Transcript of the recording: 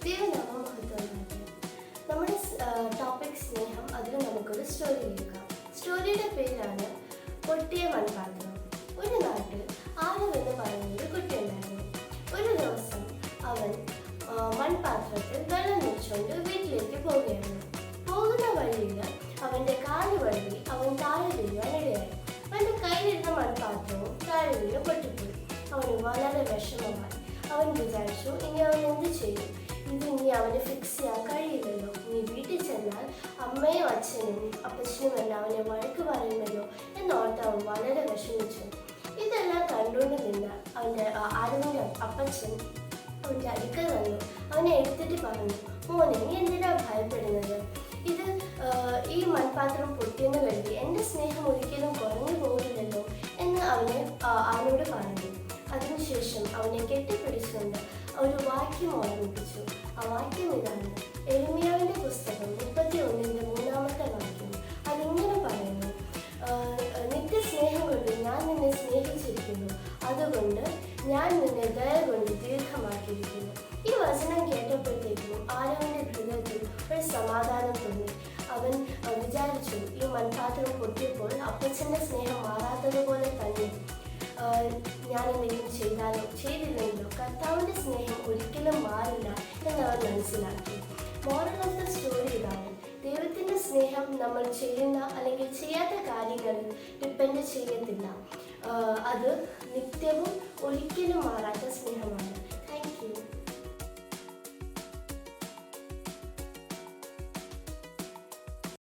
ദൈവനാമം മഹത്വമാകട്ടെ. നമ്മുടെ ടോപ്പിക് സ്നേഹം. അതിൽ നമുക്കൊരു സ്റ്റോറി കേൾക്കാം. സ്റ്റോറിയുടെ പേരാണ് പൊട്ടിയ മൺപാത്രം. ഒരു നാട്ടിൽ ആരവ് എന്ന് പറയുന്നൊരു കുട്ടിയുണ്ടായിരുന്നു. ഒരു ദിവസം അവൻ മൺപാത്രത്തിൽ വെള്ളം നിറച്ചുകൊണ്ട് വീട്ടിലേക്ക് പോവുകയായിരുന്നു. പോകുന്ന വഴിയിൽ അവൻ്റെ കാല് വഴി അവൻ താഴെ വീഴുവാൻ ഇടയായി. അവൻ്റെ കയ്യിലിരുന്ന മൺപാത്രവും താഴെ വീണ് പൊട്ടിപ്പോയി. അവന് വളരെ വിഷമമായി. അവൻ വിചാരിച്ചു, ഇനി അവൻ എന്ത് ചെയ്യും? ഇത് ഇനി അവന് ഫിക്സ് ചെയ്യാൻ കഴിയില്ലല്ലോ. ഇനി വീട്ടിൽ ചെന്നാൽ അമ്മയും അച്ഛനും അപ്പച്ചനും എല്ലാം അവനെ വഴക്ക് പറയുമല്ലോ എന്നോർത്ത് അവൻ വളരെ വിഷമിച്ചു. ഇതെല്ലാം കണ്ടുകൊണ്ട് നിന്ന് അവൻ്റെ ആരവിൻ്റെ അപ്പച്ചൻ അവൻ്റെ അടുക്കൽ വന്നു. അവനെ എടുത്തിട്ട് പറഞ്ഞു, മോനെ, നീ എന്തിനാ ഭയപ്പെടുന്നത്? ഇത് ഈ മൺപാത്രം പൊട്ടിയെന്ന് കരുതി എൻ്റെ സ്നേഹം ഒരിക്കലും കുറഞ്ഞു പോകില്ലല്ലോ എന്ന് അവനോട് പറഞ്ഞു. അതിനുശേഷം അവനെ കെട്ടിപ്പിടിച്ചുകൊണ്ട് ഒരു വാക്യം ഓർമ്മിപ്പിച്ചു. ആ വാക്യം ഇതാണ്: യെരമ്യാവിൻ്റെ പുസ്തകം 31:3 വാക്യം. അതിങ്ങനെ പറയുന്നു: നിത്യസ്നേഹം കൊണ്ട് ഞാൻ നിന്നെ സ്നേഹിച്ചിരിക്കുന്നു, അതുകൊണ്ട് ഞാൻ നിന്നെ ദയ കൊണ്ട് ദീർഘമാക്കിയിരിക്കുന്നു. ഈ വചനം കേട്ടപ്പോഴത്തേക്കും ആരവൻ്റെ ഹൃദയത്തിൽ ഒരു സമാധാനം തോന്നി. അവൻ വിചാരിച്ചു, ഈ മൺപാത്രം പൊട്ടിയപ്പോൾ അപ്പച്ചൻ്റെ സ്നേഹം മാറാത്തതുപോലെ തന്നെ ഞാൻ എന്തെങ്കിലും ചെയ്തില്ലെങ്കിലോ കർത്താവിൻ്റെ സ്നേഹം ഒരിക്കലും മാറില്ല എന്നവൻ മനസ്സിലാക്കി. മോറൽ ഓഫ് ദ സ്റ്റോറി ഇതാണ്: ദൈവത്തിൻ്റെ സ്നേഹം നമ്മൾ ചെയ്യുന്ന അല്ലെങ്കിൽ ചെയ്യാത്ത കാര്യങ്ങളിൽ ഡിപ്പെൻഡ് ചെയ്യത്തില്ല. അത് നിത്യവും ഒരിക്കലും മാറാത്ത സ്നേഹമാണ്. Thank you.